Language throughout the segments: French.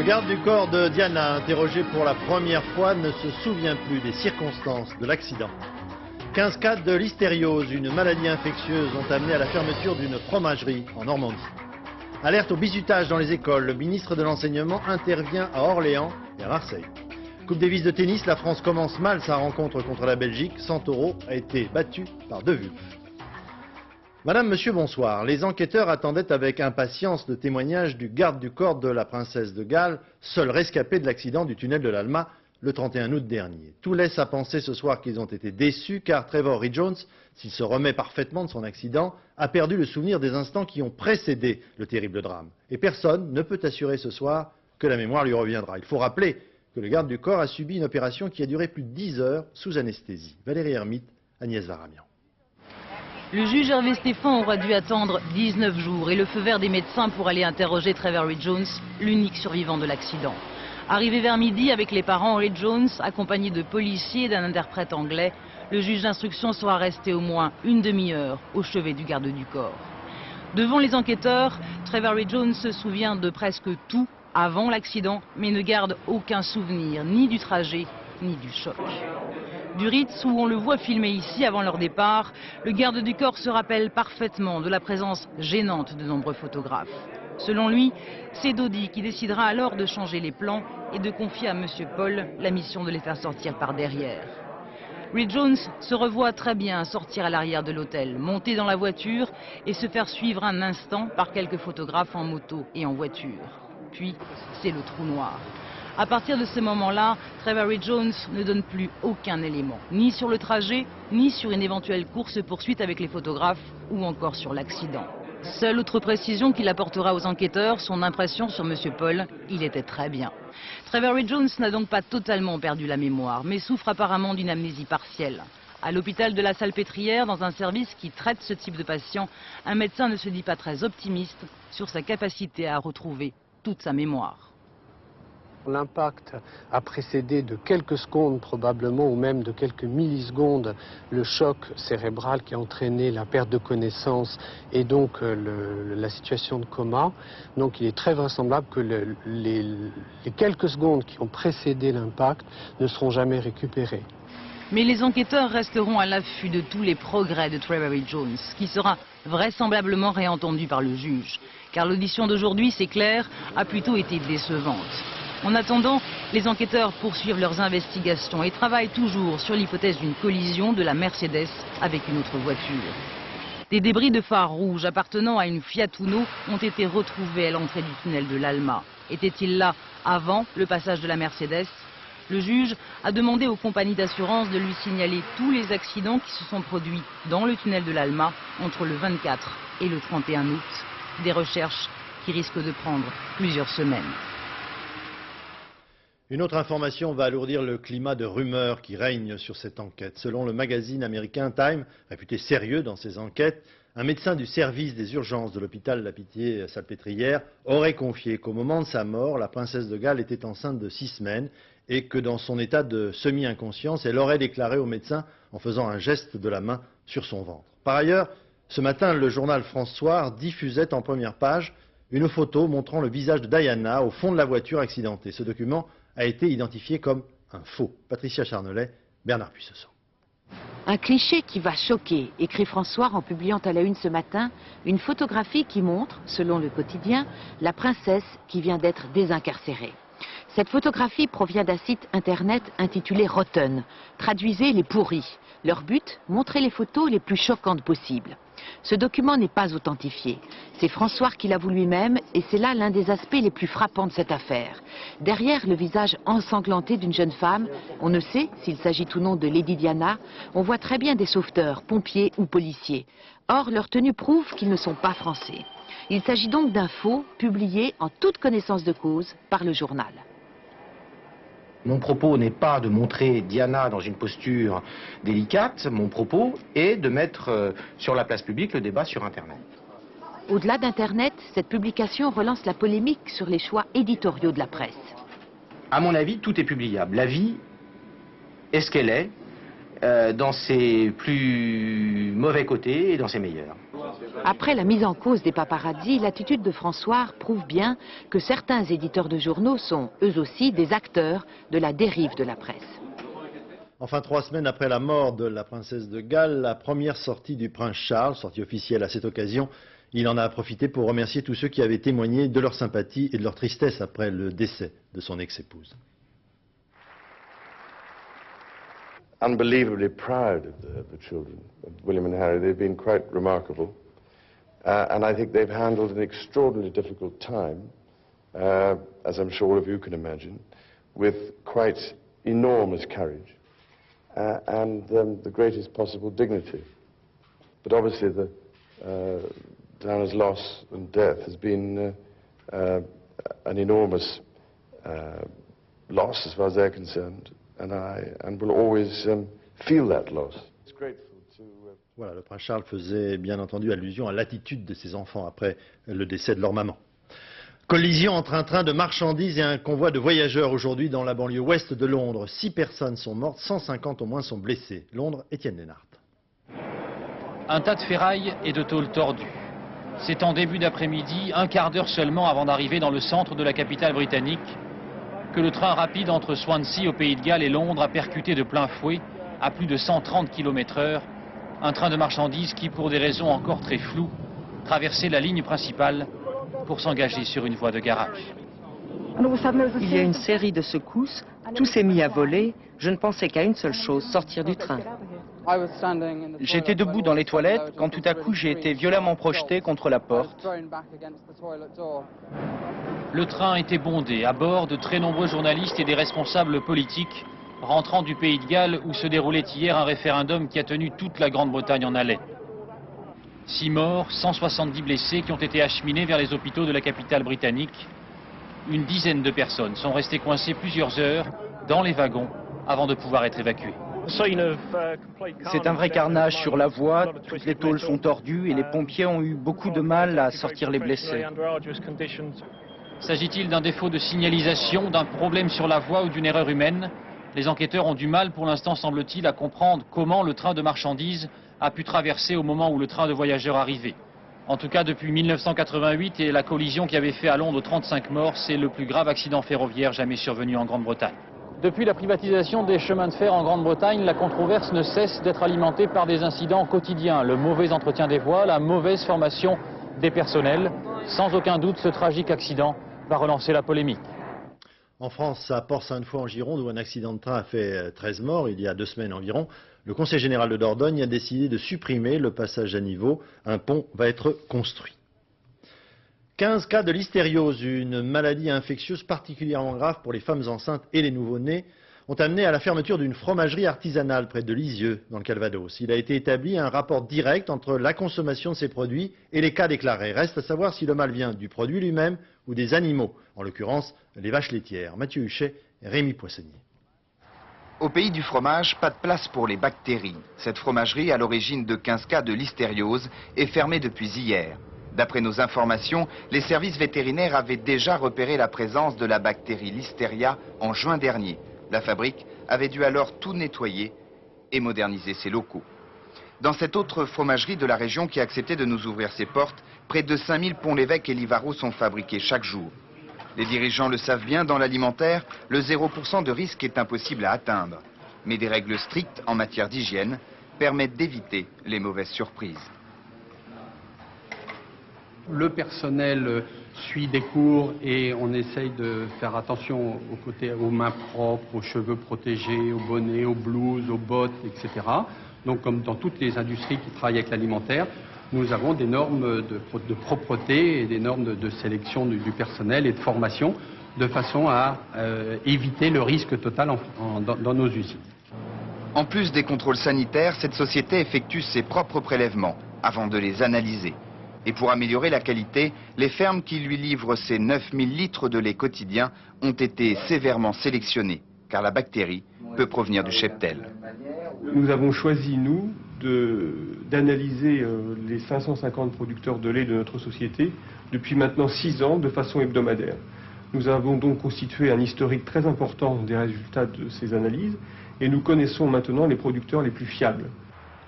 garde du corps de Diana, interrogé pour la première fois, ne se souvient plus des circonstances de l'accident. 15 cas de listériose, une maladie infectieuse, ont amené à la fermeture d'une fromagerie en Normandie. Alerte au bizutage dans les écoles, le ministre de l'Enseignement intervient à Orléans et à Marseille. Coupe Davis de tennis, la France commence mal sa rencontre contre la Belgique. Santoro a été battu par 2 buts. Madame, monsieur, bonsoir. Les enquêteurs attendaient avec impatience le témoignage du garde du corps de la princesse de Galles, seul rescapé de l'accident du tunnel de l'Alma le 31 août dernier. Tout laisse à penser ce soir qu'ils ont été déçus car Trevor Reed-Jones, s'il se remet parfaitement de son accident, a perdu le souvenir des instants qui ont précédé le terrible drame. Et personne ne peut assurer ce soir que la mémoire lui reviendra. Il faut rappeler que le garde du corps a subi une opération qui a duré plus de 10 heures sous anesthésie. Valérie Hermite, Agnès Varamian. Le juge Hervé Stéphan aura dû attendre 19 jours et le feu vert des médecins pour aller interroger Trevor Reed-Jones, l'unique survivant de l'accident. Arrivé vers midi avec les parents, Reed-Jones, accompagné de policiers et d'un interprète anglais, le juge d'instruction sera resté au moins une demi-heure au chevet du garde du corps. Devant les enquêteurs, Trevor Reed-Jones se souvient de presque tout avant l'accident, mais ne garde aucun souvenir, ni du trajet, ni du choc. Du Ritz, où on le voit filmer ici avant leur départ, le garde du corps se rappelle parfaitement de la présence gênante de nombreux photographes. Selon lui, c'est Dodi qui décidera alors de changer les plans et de confier à M. Paul la mission de les faire sortir par derrière. Reed-Jones se revoit très bien sortir à l'arrière de l'hôtel, monter dans la voiture et se faire suivre un instant par quelques photographes en moto et en voiture. Puis, c'est le trou noir. À partir de ce moment-là, Trevor Reed-Jones ne donne plus aucun élément, ni sur le trajet, ni sur une éventuelle course-poursuite avec les photographes, ou encore sur l'accident. Seule autre précision qu'il apportera aux enquêteurs, son impression sur M. Paul, il était très bien. Trevor Reed-Jones n'a donc pas totalement perdu la mémoire, mais souffre apparemment d'une amnésie partielle. À l'hôpital de la Salpêtrière, dans un service qui traite ce type de patient, un médecin ne se dit pas très optimiste sur sa capacité à retrouver toute sa mémoire. L'impact a précédé de quelques secondes probablement, ou même de quelques millisecondes, le choc cérébral qui a entraîné la perte de connaissance et donc la situation de coma. Donc il est très vraisemblable que les quelques secondes qui ont précédé l'impact ne seront jamais récupérées. Mais les enquêteurs resteront à l'affût de tous les progrès de Trevor Reed-Jones, qui sera vraisemblablement réentendu par le juge. Car l'audition d'aujourd'hui, c'est clair, a plutôt été décevante. En attendant, les enquêteurs poursuivent leurs investigations et travaillent toujours sur l'hypothèse d'une collision de la Mercedes avec une autre voiture. Des débris de phares rouges appartenant à une Fiat Uno ont été retrouvés à l'entrée du tunnel de l'Alma. Étaient-ils là avant le passage de la Mercedes? Le juge a demandé aux compagnies d'assurance de lui signaler tous les accidents qui se sont produits dans le tunnel de l'Alma entre le 24 et le 31 août. Des recherches qui risquent de prendre plusieurs semaines. Une autre information va alourdir le climat de rumeurs qui règne sur cette enquête. Selon le magazine américain Time, réputé sérieux dans ses enquêtes, un médecin du service des urgences de l'hôpital La Pitié-Salpêtrière aurait confié qu'au moment de sa mort, la princesse de Galles était enceinte de 6 semaines et que dans son état de semi-inconscience, elle aurait déclaré au médecin en faisant un geste de la main sur son ventre. Par ailleurs, ce matin, le journal France Soir diffusait en première page une photo montrant le visage de Diana au fond de la voiture accidentée. Ce document a été identifié comme un faux. Patricia Charnelet, Bernard Puissesson. Un cliché qui va choquer, écrit François en publiant à la une ce matin une photographie qui montre, selon le quotidien, la princesse qui vient d'être désincarcérée. Cette photographie provient d'un site internet intitulé Rotten. Traduisez les pourris. Leur but, montrer les photos les plus choquantes possibles. Ce document n'est pas authentifié. C'est François qui l'avoue lui-même et c'est là l'un des aspects les plus frappants de cette affaire. Derrière le visage ensanglanté d'une jeune femme, on ne sait s'il s'agit ou non de Lady Diana, on voit très bien des sauveteurs, pompiers ou policiers. Or, leur tenue prouve qu'ils ne sont pas français. Il s'agit donc d'un faux publié en toute connaissance de cause par le journal. Mon propos n'est pas de montrer Diana dans une posture délicate, mon propos est de mettre sur la place publique le débat sur Internet. Au-delà d'Internet, cette publication relance la polémique sur les choix éditoriaux de la presse. À mon avis, tout est publiable. La vie est ce qu'elle est, dans ses plus mauvais côtés et dans ses meilleurs. Après la mise en cause des paparazzis, l'attitude de François prouve bien que certains éditeurs de journaux sont, eux aussi, des acteurs de la dérive de la presse. Enfin, 3 semaines après la mort de la princesse de Galles, la première sortie du prince Charles, sortie officielle à cette occasion, il en a profité pour remercier tous ceux qui avaient témoigné de leur sympathie et de leur tristesse après le décès de son ex-épouse. Unbelievably proud of the children, of William and Harry. They've been quite remarkable. And I think they've handled an extraordinarily difficult time, as I'm sure all of you can imagine, with quite enormous courage and the greatest possible dignity. But obviously Diana's loss and death has been an enormous loss as far as they're concerned. And will always feel that loss. Voilà, le prince Charles faisait bien entendu allusion à l'attitude de ses enfants après le décès de leur maman. Collision entre un train de marchandises et un convoi de voyageurs aujourd'hui dans la banlieue ouest de Londres. 6 personnes sont mortes, 150 au moins sont blessées. Londres, Étienne Lénart. Un tas de ferraille et de tôles tordues. C'est en début d'après-midi, un quart d'heure seulement avant d'arriver dans le centre de la capitale britannique, que le train rapide entre Swansea au Pays de Galles et Londres a percuté de plein fouet, à plus de 130 km/h, un train de marchandises qui, pour des raisons encore très floues, traversait la ligne principale pour s'engager sur une voie de garage. Il y a une série de secousses, tout s'est mis à voler, je ne pensais qu'à une seule chose, sortir du train. J'étais debout dans les toilettes quand tout à coup j'ai été violemment projeté contre la porte. Le train était bondé, à bord de très nombreux journalistes et des responsables politiques rentrant du Pays de Galles où se déroulait hier un référendum qui a tenu toute la Grande-Bretagne en haleine. 6 morts, 170 blessés qui ont été acheminés vers les hôpitaux de la capitale britannique. Une dizaine de personnes sont restées coincées plusieurs heures dans les wagons avant de pouvoir être évacuées. C'est un vrai carnage sur la voie, toutes les tôles sont tordues et les pompiers ont eu beaucoup de mal à sortir les blessés. S'agit-il d'un défaut de signalisation, d'un problème sur la voie ou d'une erreur humaine? Les enquêteurs ont du mal pour l'instant, semble-t-il, à comprendre comment le train de marchandises a pu traverser au moment où le train de voyageurs arrivait. En tout cas, depuis 1988 et la collision qui avait fait à Londres 35 morts, c'est le plus grave accident ferroviaire jamais survenu en Grande-Bretagne. Depuis la privatisation des chemins de fer en Grande-Bretagne, la controverse ne cesse d'être alimentée par des incidents quotidiens. Le mauvais entretien des voies, la mauvaise formation des personnels. Sans aucun doute, ce tragique accident va relancer la polémique. En France, à Port-Sainte-Foy en Gironde, où un accident de train a fait 13 morts il y a 2 semaines environ, le Conseil général de Dordogne a décidé de supprimer le passage à niveau. Un pont va être construit. 15 cas de listériose, une maladie infectieuse particulièrement grave pour les femmes enceintes et les nouveau-nés, ont amené à la fermeture d'une fromagerie artisanale près de Lisieux, dans le Calvados. Il a été établi un rapport direct entre la consommation de ces produits et les cas déclarés. Reste à savoir si le mal vient du produit lui-même ou des animaux, en l'occurrence les vaches laitières. Mathieu Huchet, Rémi Poissonnier. Au pays du fromage, pas de place pour les bactéries. Cette fromagerie, à l'origine de 15 cas de listériose, est fermée depuis hier. D'après nos informations, les services vétérinaires avaient déjà repéré la présence de la bactérie Listeria en juin dernier. La fabrique avait dû alors tout nettoyer et moderniser ses locaux. Dans cette autre fromagerie de la région qui a accepté de nous ouvrir ses portes, près de 5000 Pont-l'Évêque et Livarot sont fabriqués chaque jour. Les dirigeants le savent bien, dans l'alimentaire, le 0% de risque est impossible à atteindre. Mais des règles strictes en matière d'hygiène permettent d'éviter les mauvaises surprises. Le personnel suit des cours et on essaye de faire attention aux mains propres, aux cheveux protégés, aux bonnets, aux blouses, aux bottes, etc. Donc comme dans toutes les industries qui travaillent avec l'alimentaire, nous avons des normes de propreté et des normes de sélection du personnel et de formation de façon à éviter le risque total dans nos usines. En plus des contrôles sanitaires, cette société effectue ses propres prélèvements avant de les analyser. Et pour améliorer la qualité, les fermes qui lui livrent ces 9000 litres de lait quotidien ont été sévèrement sélectionnées, car la bactérie peut provenir du cheptel. Nous avons choisi, nous, d'analyser les 550 producteurs de lait de notre société depuis maintenant 6 ans de façon hebdomadaire. Nous avons donc constitué un historique très important des résultats de ces analyses et nous connaissons maintenant les producteurs les plus fiables.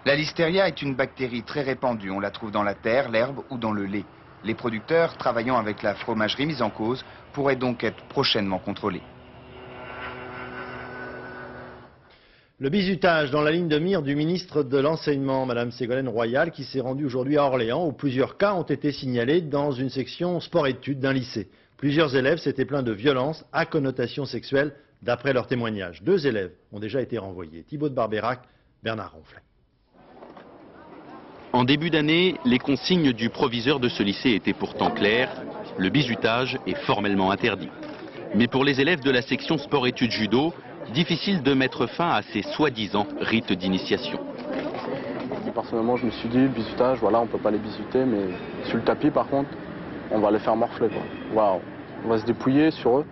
La listeria est une bactérie très répandue. On la trouve dans la terre, l'herbe ou dans le lait. Les producteurs travaillant avec la fromagerie mise en cause pourraient donc être prochainement contrôlés. Le bizutage dans la ligne de mire du ministre de l'Enseignement, Mme Ségolène Royal, qui s'est rendue aujourd'hui à Orléans, où plusieurs cas ont été signalés dans une section sport-études d'un lycée. Plusieurs élèves s'étaient plaints de violences à connotation sexuelle, d'après leurs témoignages. 2 élèves ont déjà été renvoyés. Thibaut de Barbérac, Bernard Ronflet. En début d'année, les consignes du proviseur de ce lycée étaient pourtant claires. Le bizutage est formellement interdit. Mais pour les élèves de la section sport-études judo, difficile de mettre fin à ces soi-disant rites d'initiation. Personnellement, je me suis dit, bizutage, voilà, on peut pas les bisuter, mais sur le tapis, par contre, on va les faire morfler, quoi. Voilà, on va se dépouiller sur eux,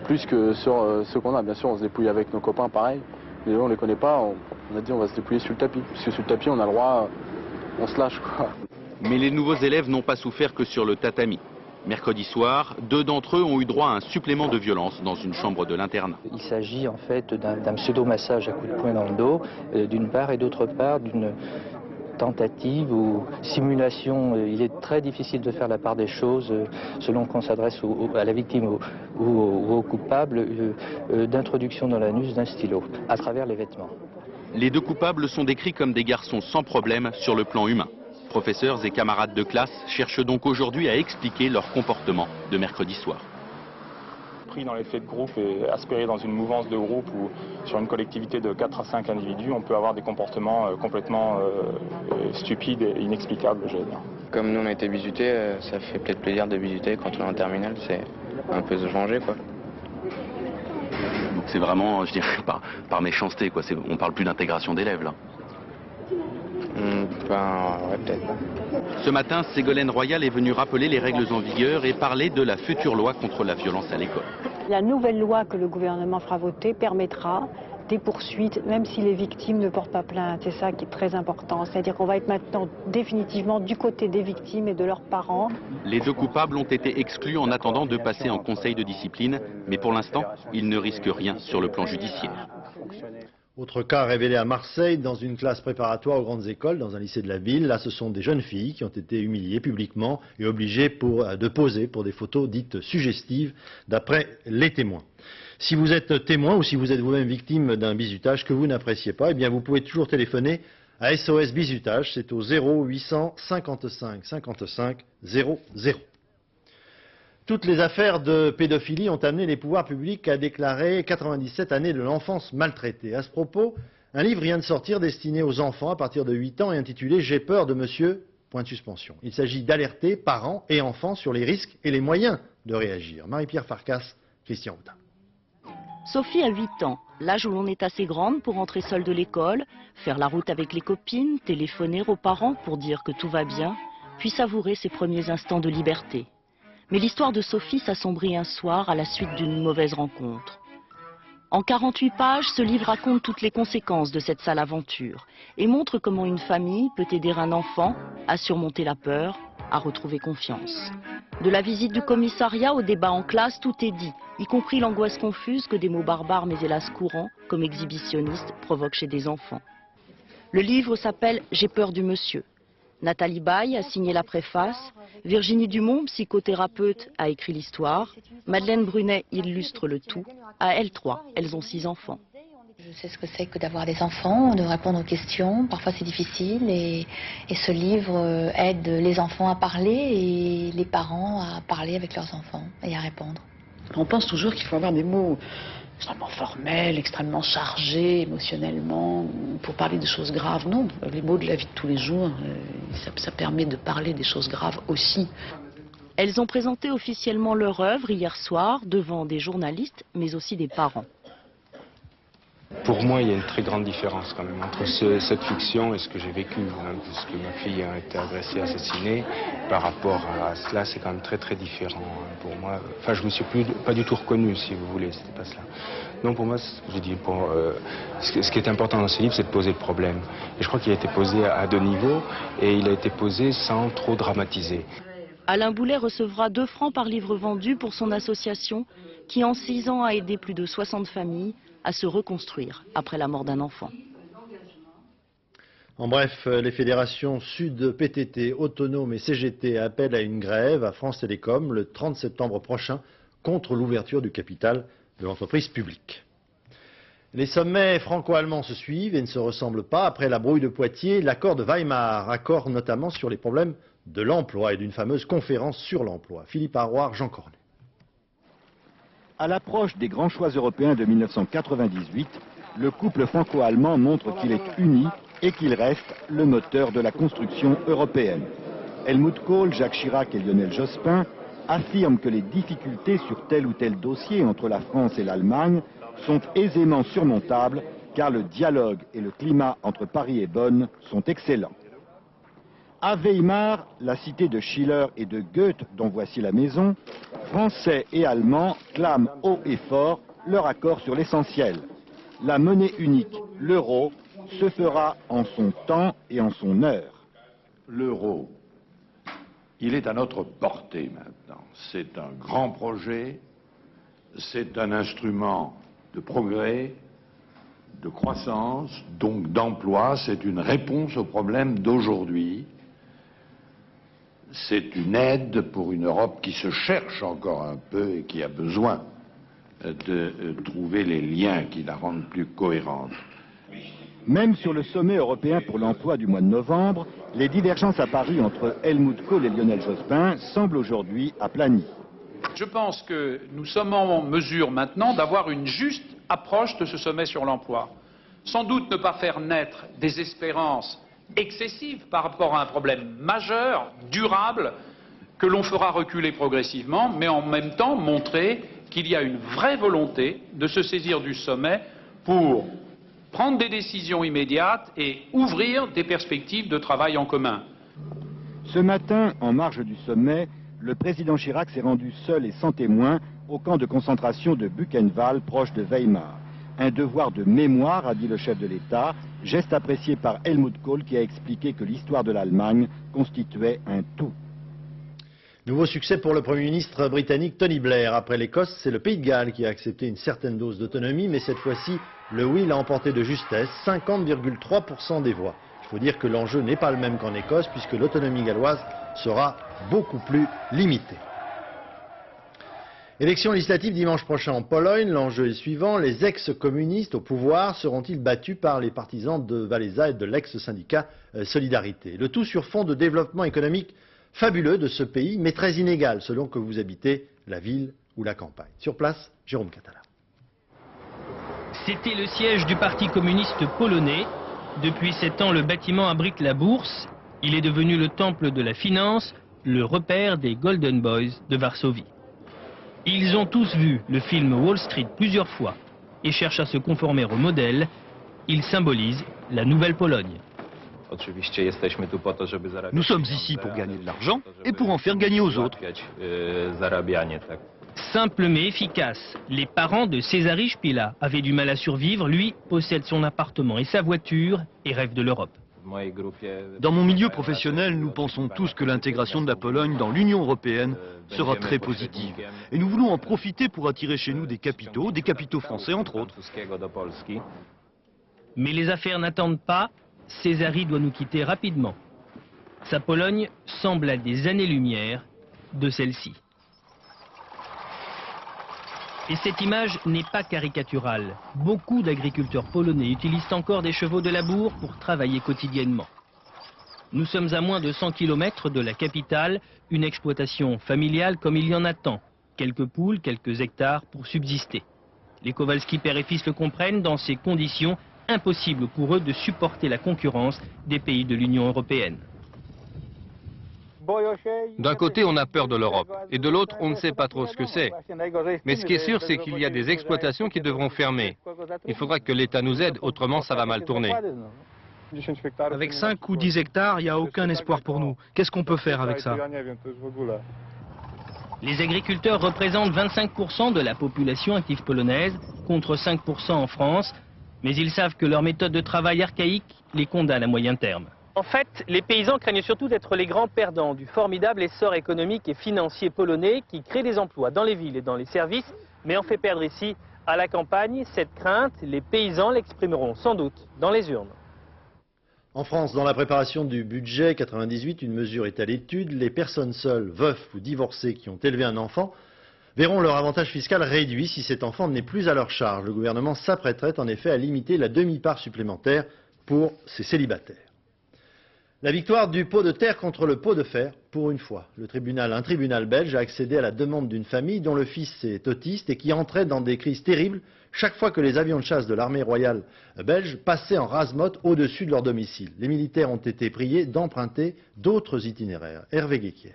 plus que sur ceux qu'on a. Bien sûr, on se dépouille avec nos copains, pareil, mais eux, on les connaît pas, on a dit, on va se dépouiller sur le tapis, parce que sur le tapis, on a le droit, on se lâche, quoi. Mais les nouveaux élèves n'ont pas souffert que sur le tatami. Mercredi soir, 2 d'entre eux ont eu droit à un supplément de violence dans une chambre de l'internat. Il s'agit en fait d'un pseudo-massage à coups de poing dans le dos, d'une part, et d'autre part d'une tentative ou simulation. Il est très difficile de faire la part des choses selon qu'on s'adresse à la victime ou au coupable, d'introduction dans l'anus d'un stylo à travers les vêtements. Les 2 coupables sont décrits comme des garçons sans problème sur le plan humain. Professeurs et camarades de classe cherchent donc aujourd'hui à expliquer leur comportement de mercredi soir. Pris dans l'effet de groupe et aspiré dans une mouvance de groupe ou sur une collectivité de 4 à 5 individus, on peut avoir des comportements complètement stupides et inexplicables, je veux dire. Comme nous on a été bisutés, ça fait peut-être plaisir de bisuter quand on est en terminale, c'est un peu se venger, quoi. Donc c'est vraiment, je dirais, par méchanceté, quoi. On parle plus d'intégration d'élèves là. Ouais, peut-être. Ce matin, Ségolène Royal est venue rappeler les règles en vigueur et parler de la future loi contre la violence à l'école. La nouvelle loi que le gouvernement fera voter permettra des poursuites, même si les victimes ne portent pas plainte. C'est ça qui est très important. C'est-à-dire qu'on va être maintenant définitivement du côté des victimes et de leurs parents. Les 2 coupables ont été exclus en attendant de passer en conseil de discipline, mais pour l'instant, ils ne risquent rien sur le plan judiciaire. Autre cas révélé à Marseille, dans une classe préparatoire aux grandes écoles, dans un lycée de la ville. Là, ce sont des jeunes filles qui ont été humiliées publiquement et obligées de poser pour des photos dites suggestives, d'après les témoins. Si vous êtes témoin ou si vous êtes vous-même victime d'un bizutage que vous n'appréciez pas, eh bien vous pouvez toujours téléphoner à SOS Bizutage. C'est au 0800 55 55 00. Toutes les affaires de pédophilie ont amené les pouvoirs publics à déclarer 97 années de l'enfance maltraitée. À ce propos, un livre vient de sortir destiné aux enfants à partir de 8 ans et intitulé « J'ai peur de monsieur ». Il s'agit d'alerter parents et enfants sur les risques et les moyens de réagir. Marie-Pierre Farkas, Christian Audin. Sophie a 8 ans, l'âge où l'on est assez grande pour rentrer seule de l'école, faire la route avec les copines, téléphoner aux parents pour dire que tout va bien, puis savourer ses premiers instants de liberté. Mais l'histoire de Sophie s'assombrit un soir à la suite d'une mauvaise rencontre. En 48 pages, ce livre raconte toutes les conséquences de cette sale aventure et montre comment une famille peut aider un enfant à surmonter la peur, à retrouver confiance. De la visite du commissariat au débat en classe, tout est dit, y compris l'angoisse confuse que des mots barbares mais hélas courants, comme exhibitionniste, provoquent chez des enfants. Le livre s'appelle « J'ai peur du monsieur ». Nathalie Baye a signé la préface, Virginie Dumont, psychothérapeute, a écrit l'histoire, Madeleine Brunet illustre le tout. À elles 3, elles ont 6 enfants. Je sais ce que c'est que d'avoir des enfants, de répondre aux questions. Parfois c'est difficile et ce livre aide les enfants à parler et les parents à parler avec leurs enfants et à répondre. On pense toujours qu'il faut avoir des mots extrêmement formels, extrêmement chargés émotionnellement pour parler de choses graves. Non, les mots de la vie de tous les jours, ça permet de parler des choses graves aussi. Elles ont présenté officiellement leur œuvre hier soir devant des journalistes mais aussi des parents. Pour moi, il y a une très grande différence quand même entre cette fiction et ce que j'ai vécu, puisque ma fille a été agressée, assassinée. Par rapport à cela, c'est quand même très très différent pour moi. Enfin, je me suis pas du tout reconnu, si vous voulez, c'était pas cela. Donc pour moi, j'ai dit, ce qui est important dans ce livre, c'est de poser le problème. Et je crois qu'il a été posé à 2 niveaux, et il a été posé sans trop dramatiser. Alain Boulet recevra 2 francs par livre vendu pour son association, qui en 6 ans a aidé plus de 60 familles à se reconstruire après la mort d'un enfant. En bref, les fédérations Sud, PTT, Autonomes et CGT appellent à une grève à France Télécom le 30 septembre prochain contre l'ouverture du capital de l'entreprise publique. Les sommets franco-allemands se suivent et ne se ressemblent pas. Après la brouille de Poitiers, l'accord de Weimar, accord notamment sur les problèmes de l'emploi et d'une fameuse conférence sur l'emploi. Philippe Arroir, Jean Cornet. À l'approche des grands choix européens de 1998, le couple franco-allemand montre qu'il est uni et qu'il reste le moteur de la construction européenne. Helmut Kohl, Jacques Chirac et Lionel Jospin affirment que les difficultés sur tel ou tel dossier entre la France et l'Allemagne sont aisément surmontables car le dialogue et le climat entre Paris et Bonn sont excellents. À Weimar, la cité de Schiller et de Goethe dont voici la maison, Français et Allemands clament haut et fort leur accord sur l'essentiel. La monnaie unique, l'euro, se fera en son temps et en son heure. L'euro, il est à notre portée maintenant. C'est un grand projet, c'est un instrument de progrès, de croissance, donc d'emploi, c'est une réponse aux problèmes d'aujourd'hui. C'est une aide pour une Europe qui se cherche encore un peu et qui a besoin de trouver les liens qui la rendent plus cohérente. Même sur le sommet européen pour l'emploi du mois de novembre, les divergences apparues entre Helmut Kohl et Lionel Jospin semblent aujourd'hui aplanies. Je pense que nous sommes en mesure maintenant d'avoir une juste approche de ce sommet sur l'emploi. Sans doute ne pas faire naître des espérances excessives par rapport à un problème majeur, durable, que l'on fera reculer progressivement, mais en même temps montrer qu'il y a une vraie volonté de se saisir du sommet pour prendre des décisions immédiates et ouvrir des perspectives de travail en commun. Ce matin, en marge du sommet, le président Chirac s'est rendu seul et sans témoin au camp de concentration de Buchenwald, proche de Weimar. Un devoir de mémoire, a dit le chef de l'État, geste apprécié par Helmut Kohl qui a expliqué que l'histoire de l'Allemagne constituait un tout. Nouveau succès pour le Premier ministre britannique Tony Blair. Après l'Écosse, c'est le Pays de Galles qui a accepté une certaine dose d'autonomie, mais cette fois-ci, le oui l'a emporté de justesse, 50,3% des voix. Il faut dire que l'enjeu n'est pas le même qu'en Écosse, puisque l'autonomie galloise sera beaucoup plus limitée. Élection législative dimanche prochain en Pologne. L'enjeu est le suivant. Les ex-communistes au pouvoir seront-ils battus par les partisans de Wałęsa et de l'ex-syndicat Solidarité? Le tout sur fond de développement économique fabuleux de ce pays, mais très inégal selon que vous habitez la ville ou la campagne. Sur place, Jérôme Catala. C'était le siège du Parti communiste polonais. Depuis 7 ans, le bâtiment abrite la bourse. Il est devenu le temple de la finance, le repère des Golden Boys de Varsovie. Ils ont tous vu le film Wall Street plusieurs fois et cherchent à se conformer au modèle. Il symbolise la nouvelle Pologne. Nous sommes ici pour gagner de l'argent et pour en faire gagner aux autres. Simple mais efficace. Les parents de Cezary Szpila avaient du mal à survivre. Lui possède son appartement et sa voiture et rêve de l'Europe. Dans mon milieu professionnel, nous pensons tous que l'intégration de la Pologne dans l'Union européenne sera très positive. Et nous voulons en profiter pour attirer chez nous des capitaux français entre autres. Mais les affaires n'attendent pas. Cezary doit nous quitter rapidement. Sa Pologne semble à des années-lumière de celle-ci. Et cette image n'est pas caricaturale. Beaucoup d'agriculteurs polonais utilisent encore des chevaux de labour pour travailler quotidiennement. Nous sommes à moins de 100 km de la capitale, une exploitation familiale comme il y en a tant. Quelques poules, quelques hectares pour subsister. Les Kowalski père et fils le comprennent, dans ces conditions, impossible pour eux de supporter la concurrence des pays de l'Union européenne. D'un côté, on a peur de l'Europe, et de l'autre, on ne sait pas trop ce que c'est. Mais ce qui est sûr, c'est qu'il y a des exploitations qui devront fermer. Il faudra que l'État nous aide, autrement ça va mal tourner. Avec 5 ou 10 hectares, il n'y a aucun espoir pour nous. Qu'est-ce qu'on peut faire avec ça? Les agriculteurs représentent 25% de la population active polonaise, contre 5% en France, mais ils savent que leur méthode de travail archaïque les condamne à moyen terme. En fait, les paysans craignent surtout d'être les grands perdants du formidable essor économique et financier polonais qui crée des emplois dans les villes et dans les services, mais en fait perdre ici, à la campagne. Cette crainte, les paysans l'exprimeront sans doute dans les urnes. En France, dans la préparation du budget 98, une mesure est à l'étude. Les personnes seules, veufs ou divorcées qui ont élevé un enfant verront leur avantage fiscal réduit si cet enfant n'est plus à leur charge. Le gouvernement s'apprêterait en effet à limiter la demi-part supplémentaire pour ces célibataires. La victoire du pot de terre contre le pot de fer, pour une fois. Un tribunal belge a accédé à la demande d'une famille dont le fils est autiste et qui entrait dans des crises terribles chaque fois que les avions de chasse de l'armée royale belge passaient en rase-motte au-dessus de leur domicile. Les militaires ont été priés d'emprunter d'autres itinéraires. Hervé Guéquière.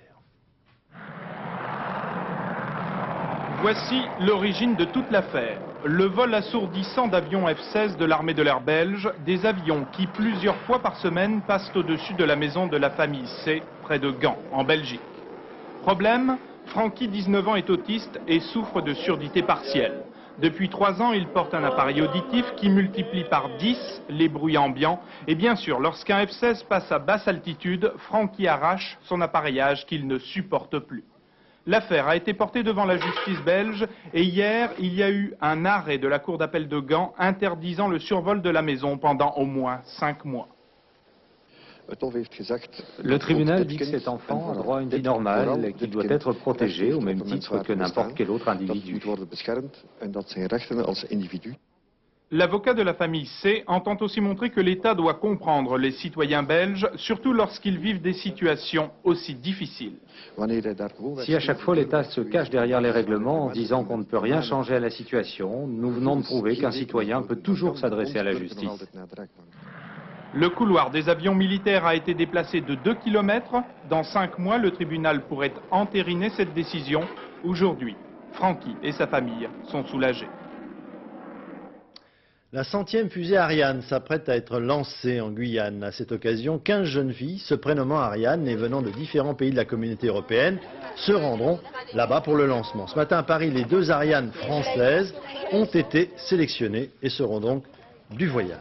Voici l'origine de toute l'affaire. Le vol assourdissant d'avions F-16 de l'armée de l'air belge, des avions qui plusieurs fois par semaine passent au-dessus de la maison de la famille C, près de Gand, en Belgique. Problème, Francky, 19 ans, est autiste et souffre de surdité partielle. Depuis 3 ans, il porte un appareil auditif qui multiplie par 10 les bruits ambiants. Et bien sûr, lorsqu'un F-16 passe à basse altitude, Francky arrache son appareillage qu'il ne supporte plus. L'affaire a été portée devant la justice belge et hier, il y a eu un arrêt de la cour d'appel de Gand interdisant le survol de la maison pendant au moins 5 mois. Le tribunal dit que cet enfant a droit à une vie normale et qu'il doit être protégé au même titre que n'importe quel autre individu. L'avocat de la famille C entend aussi montrer que l'État doit comprendre les citoyens belges, surtout lorsqu'ils vivent des situations aussi difficiles. Si à chaque fois l'État se cache derrière les règlements en disant qu'on ne peut rien changer à la situation, nous venons de prouver qu'un citoyen peut toujours s'adresser à la justice. Le couloir des avions militaires a été déplacé de 2 km. Dans 5 mois, le tribunal pourrait entériner cette décision. Aujourd'hui, Francky et sa famille sont soulagés. La 100e fusée Ariane s'apprête à être lancée en Guyane. À cette occasion, 15 jeunes filles se prénommant Ariane et venant de différents pays de la communauté européenne se rendront là-bas pour le lancement. Ce matin à Paris, les 2 Ariane françaises ont été sélectionnées et seront donc du voyage.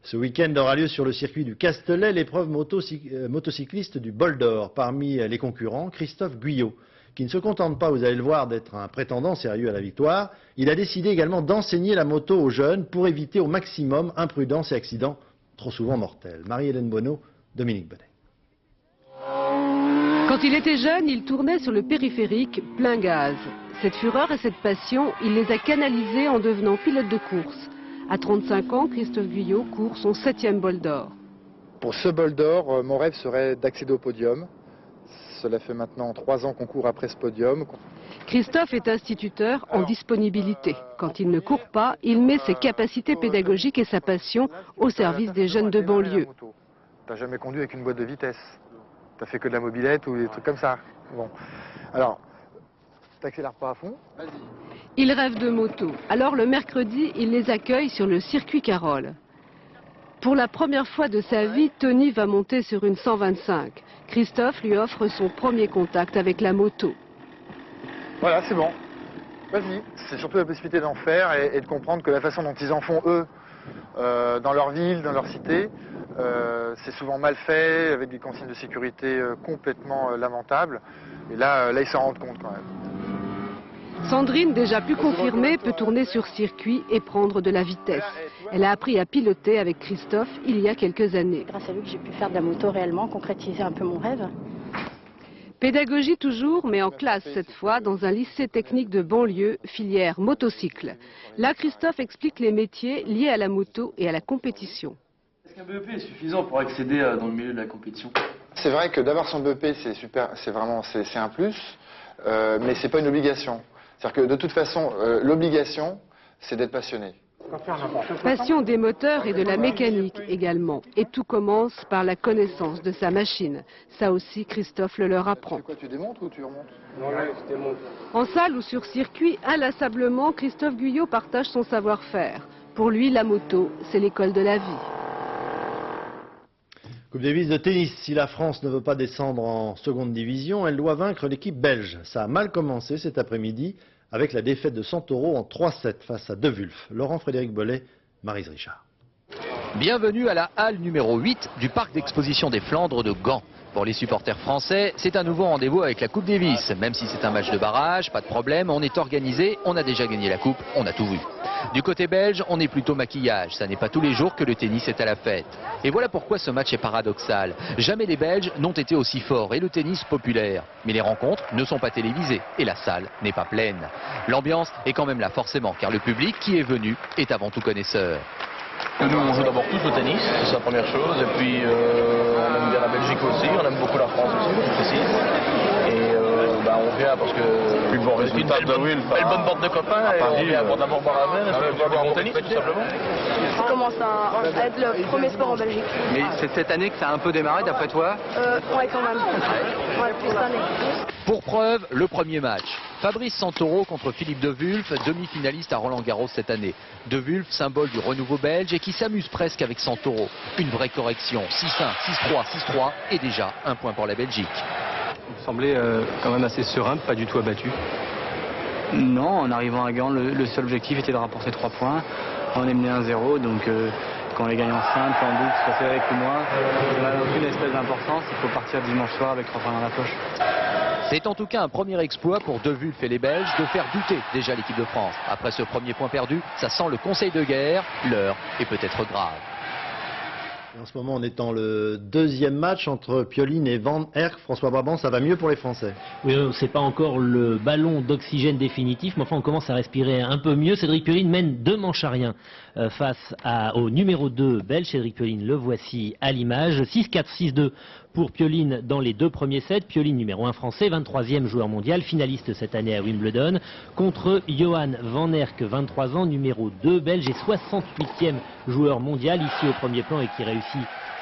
Ce week-end aura lieu sur le circuit du Castellet l'épreuve motocycliste du Bol d'Or. Parmi les concurrents, Christophe Guyot, qui ne se contente pas, vous allez le voir, d'être un prétendant sérieux à la victoire. Il a décidé également d'enseigner la moto aux jeunes pour éviter au maximum imprudence et accidents trop souvent mortels. Marie-Hélène Bonneau, Dominique Bonnet. Quand il était jeune, il tournait sur le périphérique plein gaz. Cette fureur et cette passion, il les a canalisées en devenant pilote de course. À 35 ans, Christophe Guyot court son 7e Bol d'Or. Pour ce Bol d'Or, mon rêve serait d'accéder au podium. Cela fait maintenant 3 ans qu'on court après ce podium. Christophe est instituteur en disponibilité. Quand il ne court pas, il met ses capacités pédagogiques et sa passion au service des jeunes de banlieue. T'as jamais conduit avec une boîte de vitesse? T'as fait que de la mobilette ou des trucs comme ça? Bon, alors, t'accélères pas à fond? Il rêve de moto. Alors le mercredi, il les accueille sur le circuit Carole. Pour la première fois de sa vie, Tony va monter sur une 125. Christophe lui offre son premier contact avec la moto. Voilà, c'est bon. Vas-y. C'est surtout la possibilité d'en faire et de comprendre que la façon dont ils en font, eux, dans leur ville, dans leur cité, c'est souvent mal fait, avec des consignes de sécurité complètement lamentables. Et là, ils s'en rendent compte quand même. Sandrine, déjà plus confirmée, peut tourner sur circuit et prendre de la vitesse. Elle a appris à piloter avec Christophe il y a quelques années. Grâce à lui que j'ai pu faire de la moto réellement, concrétiser un peu mon rêve. Pédagogie toujours, mais en classe cette fois, dans un lycée technique de banlieue, filière motocycle. Là, Christophe explique les métiers liés à la moto et à la compétition. Est-ce qu'un BEP est suffisant pour accéder dans le milieu de la compétition? C'est vrai que d'avoir son BEP, c'est super, c'est un plus, mais c'est pas une obligation. C'est-à-dire que de toute façon, l'obligation, c'est d'être passionné. Passion des moteurs et de la mécanique également. Et tout commence par la connaissance de sa machine. Ça aussi, Christophe le leur apprend. Tu démontes ou tu remontes? Non, je démonte. En salle ou sur circuit, inlassablement, Christophe Guyot partage son savoir-faire. Pour lui, la moto, c'est l'école de la vie. Coupe Davis de tennis, si la France ne veut pas descendre en seconde division, elle doit vaincre l'équipe belge. Ça a mal commencé cet après-midi avec la défaite de Santoro en 3-7 face à De Wulf. Laurent-Frédéric Bollet, Maryse Richard. Bienvenue à la halle numéro 8 du parc d'exposition des Flandres de Gand. Pour les supporters français, c'est un nouveau rendez-vous avec la Coupe Davis. Même si c'est un match de barrage, pas de problème, on est organisé, on a déjà gagné la Coupe, on a tout vu. Du côté belge, on est plutôt maquillage. Ça n'est pas tous les jours que le tennis est à la fête. Et voilà pourquoi ce match est paradoxal. Jamais les Belges n'ont été aussi forts et le tennis populaire. Mais les rencontres ne sont pas télévisées et la salle n'est pas pleine. L'ambiance est quand même là forcément, car le public qui est venu est avant tout connaisseur. Nous, on joue d'abord tous au tennis, c'est la première chose. Et puis, on aime bien la Belgique aussi, on aime beaucoup la France aussi, je précise. Et on vient parce que c'est une belle bande de copains et on vient d'abord boire un verre et puis voir mon tennis, tout simplement. Ça commence à être le premier sport en Belgique. Mais c'est cette année que ça a un peu démarré, d'après toi? Ouais, quand même. Ouais, plus cette année. Pour preuve, le premier match. Fabrice Santoro contre Philippe De Wulf, demi-finaliste à Roland-Garros cette année. De Wulf, symbole du renouveau belge et qui s'amuse presque avec Santoro. Une vraie correction. 6-1, 6-3, 6-3 et déjà un point pour la Belgique. Il semblait quand même assez serein, pas du tout abattu. Non, en arrivant à Gand, le seul objectif était de rapporter 3 points. On est mené 1-0, donc quand on les gagne en simple, en double, ça fait avec moi. Il n'y a aucune espèce d'importance, il faut partir dimanche soir avec 3 points dans la poche. C'est en tout cas un premier exploit pour De Wulf et les Belges de faire douter déjà l'équipe de France. Après ce premier point perdu, ça sent le conseil de guerre, l'heure est peut-être grave. Et en ce moment, on est dans le deuxième match entre Pioline et Van Herk. François Brabant, ça va mieux pour les Français? Oui, c'est pas encore le ballon d'oxygène définitif, mais enfin on commence à respirer un peu mieux. Cédric Pioline mène 2 manches à rien face au numéro 2 belge. Cédric Pioline, le voici à l'image. 6-4, 6-2 pour Pioline dans les 2 premiers sets. Pioline, numéro 1 français, 23e joueur mondial, finaliste cette année à Wimbledon, contre Johan Van Herk, 23 ans, numéro 2 belge et 68e joueur mondial, ici au premier plan et qui réussit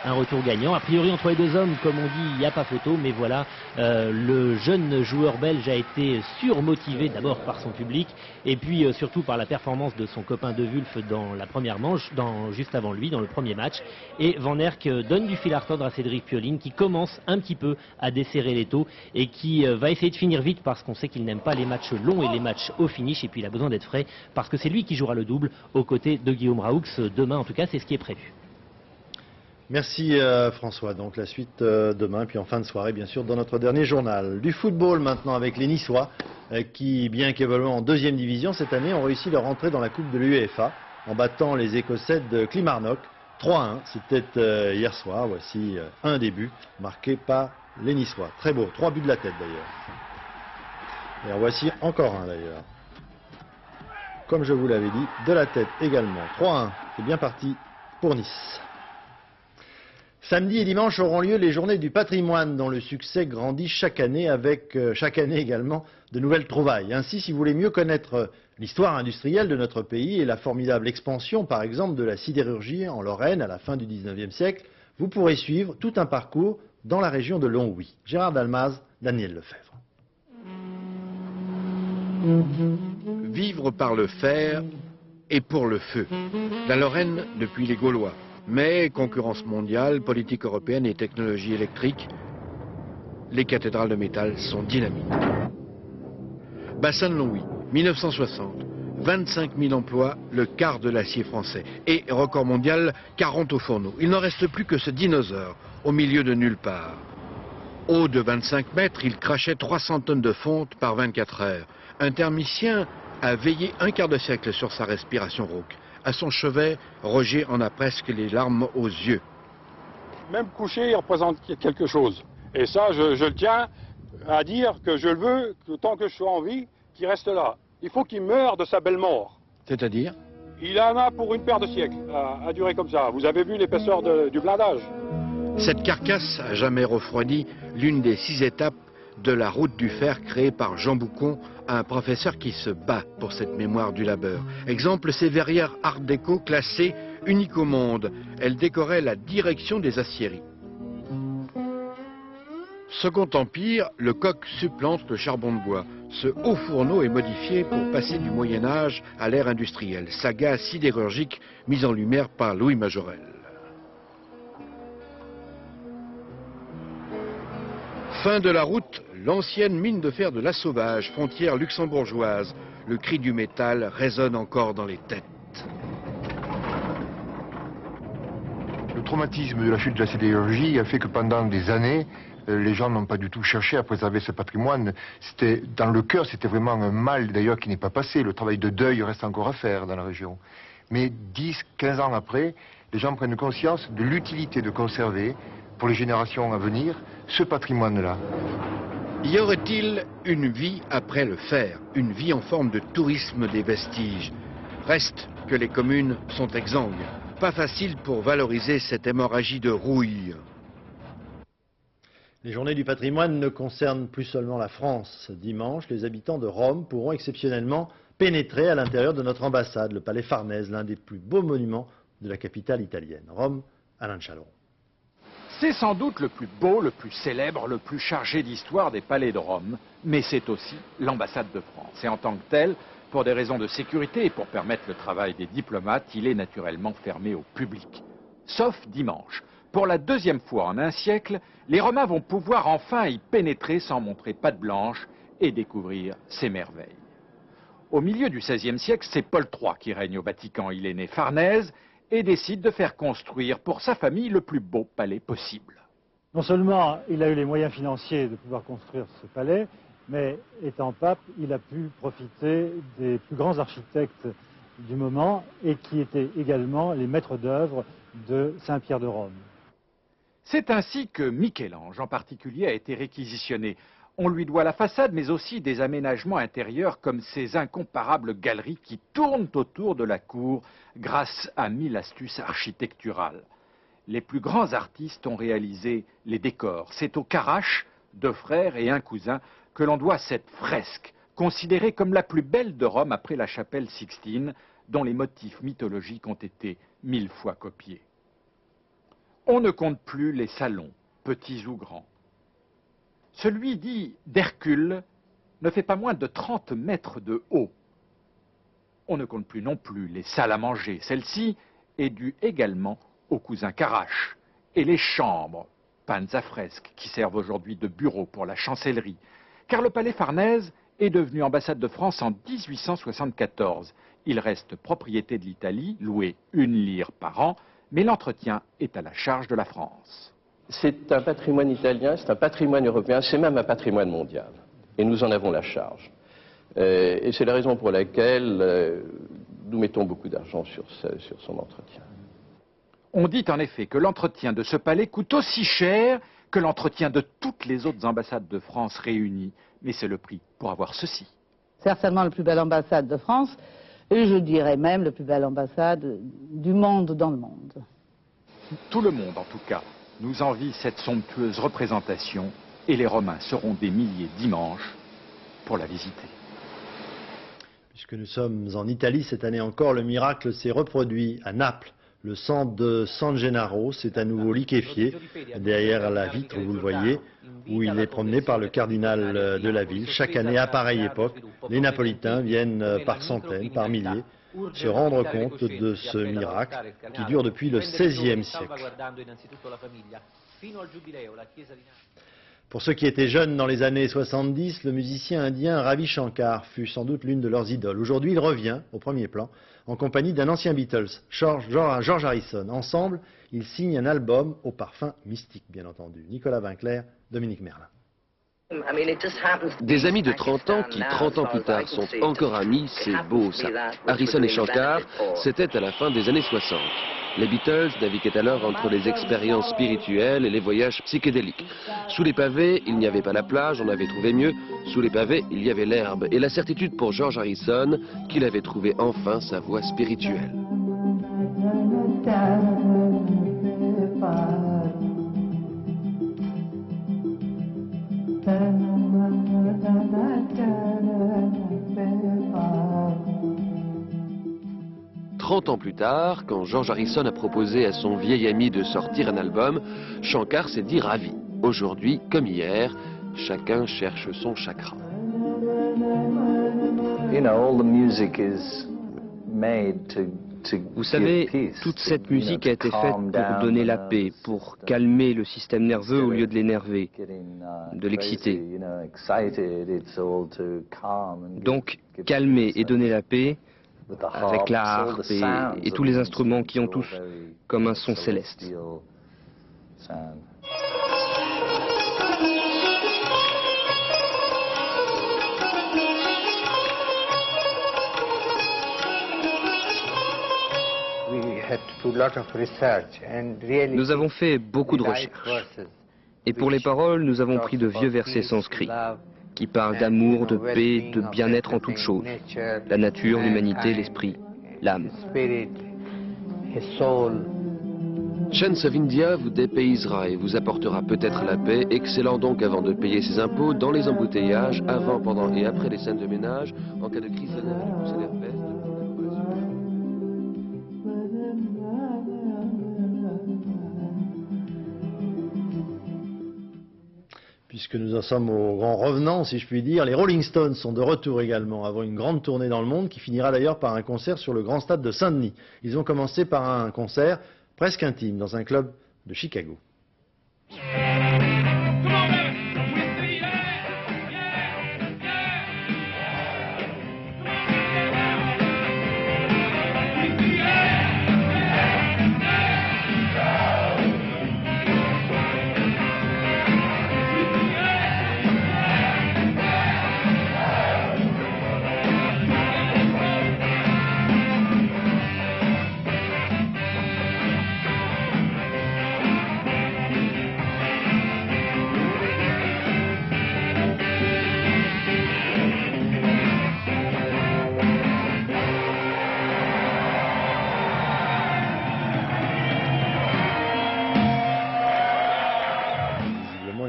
un retour gagnant. A priori, entre les deux hommes, comme on dit, il n'y a pas photo, mais voilà, le jeune joueur belge a été surmotivé d'abord par son public et puis surtout par la performance de son copain De Wulf dans la première manche, juste avant lui, dans le premier match. Et Van Herk donne du fil à retordre à Cédric Pioline qui commence un petit peu à desserrer les taux et qui va essayer de finir vite parce qu'on sait qu'il n'aime pas les matchs longs et les matchs au finish, et puis il a besoin d'être frais parce que c'est lui qui jouera le double aux côtés de Guillaume Raoux demain, en tout cas c'est ce qui est prévu. Merci François. Donc la suite demain, puis en fin de soirée, bien sûr, dans notre dernier journal. Du football maintenant avec les Niçois, qui, bien qu'évoluant en 2e division cette année, ont réussi leur entrée dans la Coupe de l'UEFA en battant les Écossais de Kilmarnock 3-1. C'était hier soir. Voici un début marqué par les Niçois. Très beau, 3 buts de la tête d'ailleurs. Et en voici encore un d'ailleurs. Comme je vous l'avais dit, de la tête également. 3-1, c'est bien parti pour Nice. Samedi et dimanche auront lieu les journées du patrimoine dont le succès grandit chaque année avec chaque année également de nouvelles trouvailles. Ainsi, si vous voulez mieux connaître l'histoire industrielle de notre pays et la formidable expansion par exemple de la sidérurgie en Lorraine à la fin du 19e siècle, vous pourrez suivre tout un parcours dans la région de Longwy. Gérard Dalmaz, Daniel Lefebvre. Vivre par le fer et pour le feu. La Lorraine depuis les Gaulois. Mais concurrence mondiale, politique européenne et technologie électrique, les cathédrales de métal sont dynamites. Bassin de Longwy, 1960, 25 000 emplois, le quart de l'acier français. Et record mondial, 40 au fourneau. Il n'en reste plus que ce dinosaure, au milieu de nulle part. Haut de 25 mètres, il crachait 300 tonnes de fonte par 24 heures. Un thermicien a veillé un quart de siècle sur sa respiration rauque. À son chevet, Roger en a presque les larmes aux yeux. Même couché, il représente quelque chose. Et ça, je le tiens à dire que je le veux, que tant que je sois en vie, qu'il reste là. Il faut qu'il meure de sa belle mort. C'est-à-dire? Il en a pour une paire de siècles à durer comme ça. Vous avez vu l'épaisseur du blindage. Cette carcasse a jamais refroidi l'une des 6 étapes de la route du fer créée par Jean Boucon, un professeur qui se bat pour cette mémoire du labeur. Exemple, ces verrières art déco classées uniques au monde. Elles décoraient la direction des aciéries. Second Empire, le coq supplante le charbon de bois. Ce haut fourneau est modifié pour passer du Moyen-Âge à l'ère industrielle. Saga sidérurgique mise en lumière par Louis Majorel. Fin de la route, l'ancienne mine de fer de la Sauvage, frontière luxembourgeoise. Le cri du métal résonne encore dans les têtes. Le traumatisme de la chute de la sidérurgie a fait que pendant des années, Les gens n'ont pas du tout cherché à préserver ce patrimoine. C'était dans le cœur, c'était vraiment un mal d'ailleurs qui n'est pas passé. Le travail de deuil reste encore à faire dans la région. Mais 10, 15 ans après, les gens prennent conscience de l'utilité de conserver, pour les générations à venir, ce patrimoine-là. Y aurait-il une vie après le fer, une vie en forme de tourisme des vestiges? Reste que les communes sont exsangues. Pas facile pour valoriser cette hémorragie de rouille. Les journées du patrimoine ne concernent plus seulement la France. Dimanche, les habitants de Rome pourront exceptionnellement pénétrer à l'intérieur de notre ambassade, le palais Farnèse, l'un des plus beaux monuments de la capitale italienne. Rome, Alain Chalon. C'est sans doute le plus beau, le plus célèbre, le plus chargé d'histoire des palais de Rome, mais c'est aussi l'ambassade de France. Et en tant que tel, pour des raisons de sécurité et pour permettre le travail des diplomates, il est naturellement fermé au public. Sauf dimanche. Pour la deuxième fois en un siècle, les Romains vont pouvoir enfin y pénétrer sans montrer patte blanche et découvrir ses merveilles. Au milieu du XVIe siècle, c'est Paul III qui règne au Vatican. Il est né Farnèse et décide de faire construire pour sa famille le plus beau palais possible. Non seulement il a eu les moyens financiers de pouvoir construire ce palais, mais étant pape, il a pu profiter des plus grands architectes du moment et qui étaient également les maîtres d'œuvre de Saint-Pierre de Rome. C'est ainsi que Michel-Ange en particulier a été réquisitionné. On lui doit la façade, mais aussi des aménagements intérieurs comme ces incomparables galeries qui tournent autour de la cour grâce à 1000 astuces architecturales. Les plus grands artistes ont réalisé les décors. C'est au Carrache, deux frères et un cousin, que l'on doit cette fresque, considérée comme la plus belle de Rome après la chapelle Sixtine, dont les motifs mythologiques ont été 1000 fois copiés. On ne compte plus les salons, petits ou grands. Celui dit d'Hercule ne fait pas moins de 30 mètres de haut. On ne compte plus non plus les salles à manger. Celle-ci est due également au cousin Carrache. Et les chambres, peintes à fresque, qui servent aujourd'hui de bureau pour la chancellerie. Car le palais Farnèse est devenu ambassade de France en 1874. Il reste propriété de l'Italie, loué 1 lire par an, mais l'entretien est à la charge de la France. C'est un patrimoine italien, c'est un patrimoine européen, c'est même un patrimoine mondial. Et nous en avons la charge. Et c'est la raison pour laquelle nous mettons beaucoup d'argent sur son entretien. On dit en effet que l'entretien de ce palais coûte aussi cher que l'entretien de toutes les autres ambassades de France réunies. Mais c'est le prix pour avoir ceci. Certainement la plus belle ambassade de France, et je dirais même la plus belle ambassade du monde dans le monde. Tout le monde, en tout cas, nous envie cette somptueuse représentation, et les Romains seront des milliers dimanche pour la visiter. Puisque nous sommes en Italie cette année encore, le miracle s'est reproduit à Naples. Le centre de San Gennaro s'est à nouveau liquéfié derrière la vitre, vous le voyez, où il est promené par le cardinal de la ville. Chaque année, à pareille époque, les Napolitains viennent par centaines, par milliers, se rendre compte de ce miracle qui dure depuis le XVIe siècle. Pour ceux qui étaient jeunes dans les années 70, le musicien indien Ravi Shankar fut sans doute l'une de leurs idoles. Aujourd'hui, il revient au premier plan en compagnie d'un ancien Beatles, George Harrison. Ensemble, ils signent un album au parfum mystique, bien entendu. Nicolas Vinclair, Dominique Merlin. Des amis de 30 ans qui, 30 ans plus tard, sont encore amis, c'est beau ça. Harrison et Shankar, c'était à la fin des années 60. Les Beatles naviguaient alors entre les expériences spirituelles et les voyages psychédéliques. Sous les pavés, il n'y avait pas la plage, on avait trouvé mieux. Sous les pavés, il y avait l'herbe et la certitude pour George Harrison qu'il avait trouvé enfin sa voie spirituelle. Trente ans plus tard, quand George Harrison a proposé à son vieil ami de sortir un album, Shankar s'est dit ravi. Aujourd'hui, comme hier, chacun cherche son chakra. Vous savez, toute cette musique a été faite pour donner la paix, pour calmer le système nerveux au lieu de l'énerver, de l'exciter. Donc, calmer et donner la paix, avec la harpe et tous les instruments qui ont tous comme un son céleste. Nous avons fait beaucoup de recherches. Et pour les paroles, nous avons pris de vieux versets sanscrits qui parlent d'amour, de paix, de bien-être en toutes choses. La nature, l'humanité, l'esprit, l'âme. Chance of India vous dépaysera et vous apportera peut-être la paix. Excellent donc avant de payer ses impôts, dans les embouteillages, avant, pendant et après les scènes de ménage, en cas de crise de nerfs, de poussée d'herpès, Puisque nous en sommes au grand revenant, si je puis dire, les Rolling Stones sont de retour également, avant une grande tournée dans le monde qui finira d'ailleurs par un concert sur le grand stade de Saint-Denis. Ils ont commencé par un concert presque intime dans un club de Chicago.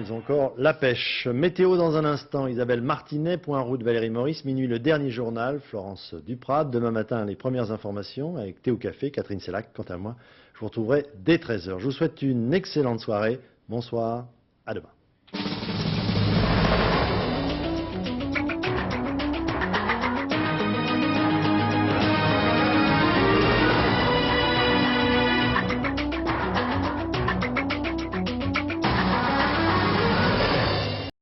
Ils ont encore la pêche. Météo dans un instant, Isabelle Martinet, point route Valérie Maurice, minuit le dernier journal, Florence Duprat. Demain matin, les premières informations avec Théo Café, Catherine Sellac. Quant à moi, je vous retrouverai dès 13h. Je vous souhaite une excellente soirée. Bonsoir, à demain.